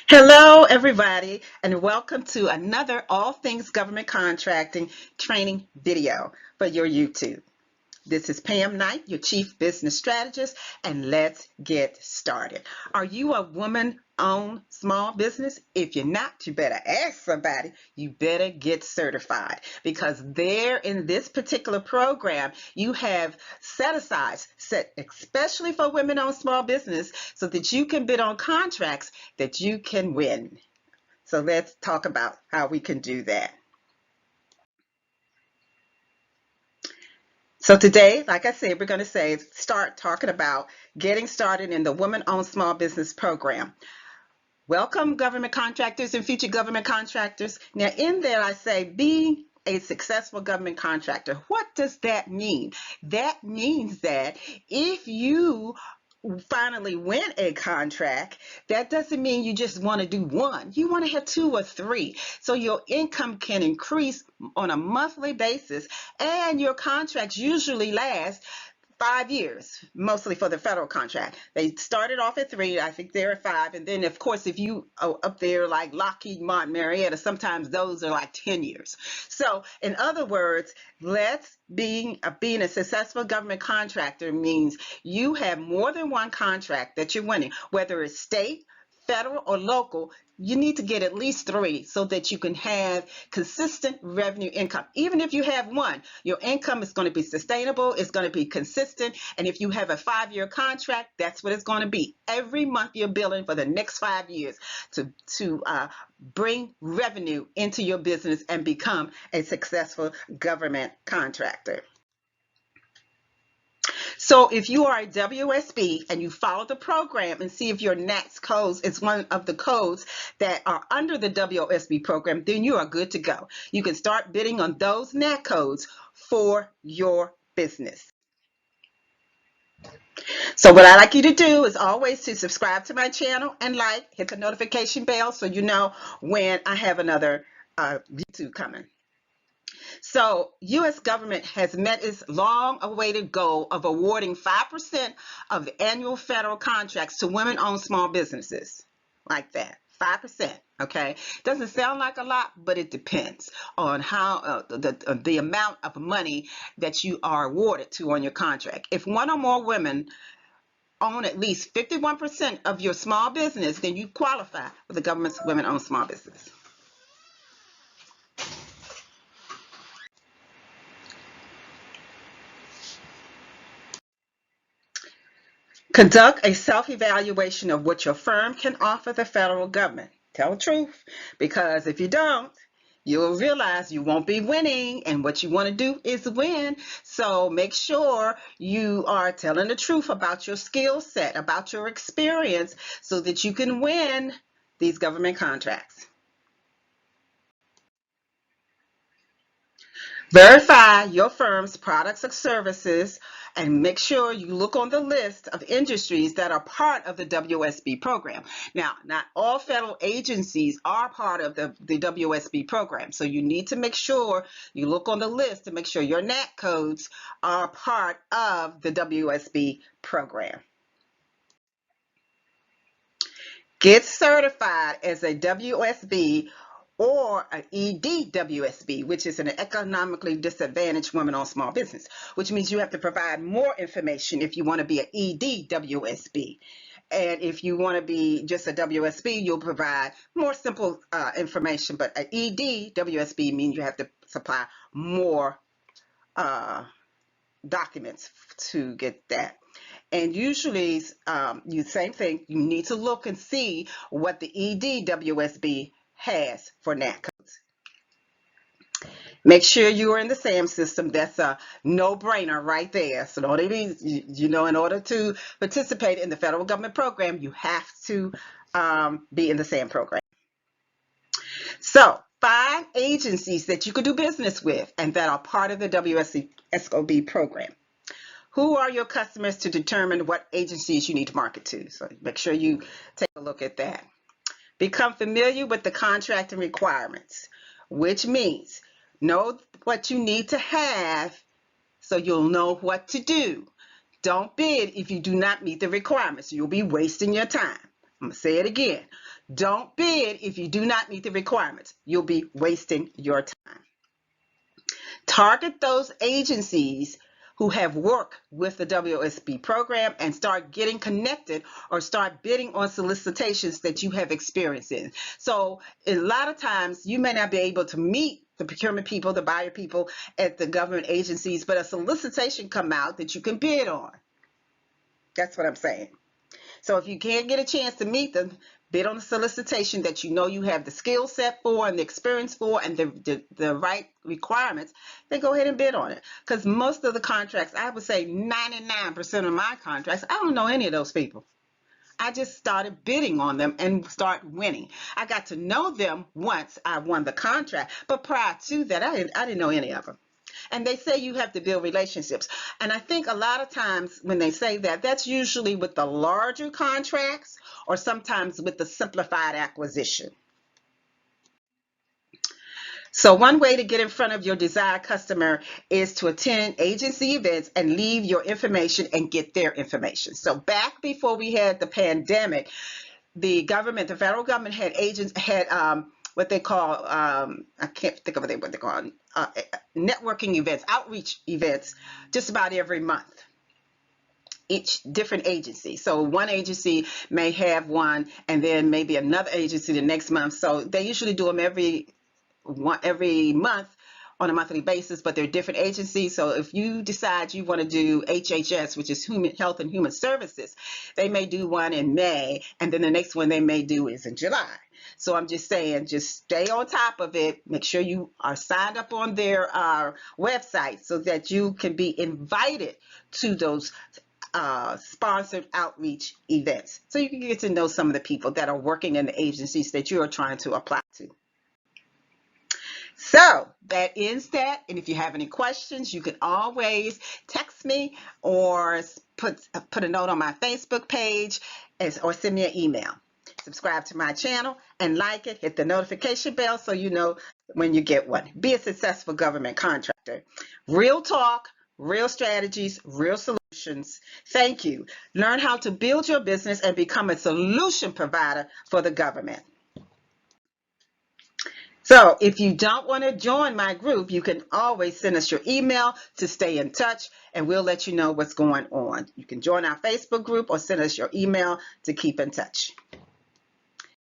Hello, everybody, and welcome to another All Things Government Contracting training video for your YouTube. This is Pam Knight, your Chief Business Strategist, and let's get started. Are you a woman-owned small business? If you're not, you better ask somebody. You better get certified because there in this particular program, you have set-asides set especially for women-owned small business so that you can bid on contracts that you can win. So let's talk about how we can do that. So today, like I said, we're going to start talking about getting started in the Women-Owned Small Business Program. Welcome, government contractors and future government contractors. Now, in there, I say be a successful government contractor. What does that mean? That means that if you finally win a contract, that doesn't mean you just want to do one. You want to have two or three so your income can increase on a monthly basis, and your contracts usually last 5 years, mostly for the federal contract. They started off at 3, I think they're at 5, and then of course if you are up there like Lockheed Martin, Marietta, sometimes those are like 10 years. So in other words, being a successful government contractor means you have more than one contract that you're winning, whether it's state, federal, or local. You need to get at least 3 so that you can have consistent revenue income. Even if you have one, your income is going to be sustainable, it's going to be consistent, and if you have a 5-year contract, that's what it's going to be. Every month you're billing for the next 5 years to bring revenue into your business and become a successful government contractor. So if you are a WOSB and you follow the program and see if your NAICS codes is one of the codes that are under the WOSB program, then you are good to go. You can start bidding on those NAICS codes for your business. So what I like you to do is always to subscribe to my channel and hit the notification bell so you know when I have another YouTube coming. So U.S. government has met its long-awaited goal of awarding 5% of the annual federal contracts to women-owned small businesses. Like that, 5%, okay? Doesn't sound like a lot, but it depends on how the amount of money that you are awarded to on your contract. If one or more women own at least 51% of your small business, then you qualify for the government's women-owned small business. Conduct a self-evaluation of what your firm can offer the federal government. Tell the truth, because if you don't, you'll realize you won't be winning, and what you want to do is win. So make sure you are telling the truth about your skill set, about your experience, so that you can win these government contracts. Verify your firm's products or services and make sure you look on the list of industries that are part of the WOSB program. Now, not all federal agencies are part of the WOSB program, so you need to make sure you look on the list to make sure your NAICS codes are part of the WOSB program. Get certified as a WOSB or an EDWOSB, which is an economically disadvantaged women-owned small business, which means you have to provide more information if you want to be an EDWOSB. And if you want to be just a WOSB, you'll provide more simple information, but an EDWOSB means you have to supply more documents to get that. And usually, same thing, you need to look and see what the EDWOSB has for NAICS codes. Make sure you are in the SAM system. That's a no-brainer right there. So don't even, in order to participate in the federal government program, you have to be in the SAM program. So find agencies that you could do business with and that are part of the WOSB program. Who are your customers to determine what agencies you need to market to? So make sure you take a look at that. Become familiar with the contracting requirements, which means know what you need to have so you'll know what to do. Don't bid if you do not meet the requirements. You'll be wasting your time. I'm going to say it again. Don't bid if you do not meet the requirements. You'll be wasting your time. Target those agencies who have worked with the WOSB program and start getting connected or start bidding on solicitations that you have experience in. So a lot of times you may not be able to meet the procurement people, the buyer people at the government agencies, but a solicitation come out that you can bid on. That's what I'm saying. So if you can't get a chance to meet them, bid on a solicitation that you know you have the skill set for and the experience for and the right requirements, then go ahead and bid on it. Because most of the contracts, I would say 99% of my contracts, I don't know any of those people. I just started bidding on them and start winning. I got to know them once I won the contract, but prior to that, I didn't know any of them. And they say you have to build relationships. And I think a lot of times when they say that, that's usually with the larger contracts or sometimes with the simplified acquisition. So one way to get in front of your desired customer is to attend agency events and leave your information and get their information. So back before we had the pandemic, the government, the federal government had what they call, I can't think of what they call, networking events, outreach events, just about every month. Each different agency. So one agency may have one, and then maybe another agency the next month. So they usually do them every month on a monthly basis, but they're different agencies. So if you decide you want to do HHS, which is Health and Human Services, they may do one in May, and then the next one they may do is in July. So I'm just saying, just stay on top of it. Make sure you are signed up on their website so that you can be invited to those sponsored outreach events. So you can get to know some of the people that are working in the agencies that you are trying to apply to. So that ends that. And if you have any questions, you can always text me or put a note on my Facebook page or send me an email. Subscribe to my channel and like it. Hit the notification bell so you know when you get one. Be a successful government contractor. Real talk, real strategies, real solutions. Thank you. Learn how to build your business and become a solution provider for the government. So if you don't want to join my group, you can always send us your email to stay in touch, and we'll let you know what's going on. You can join our Facebook group or send us your email to keep in touch.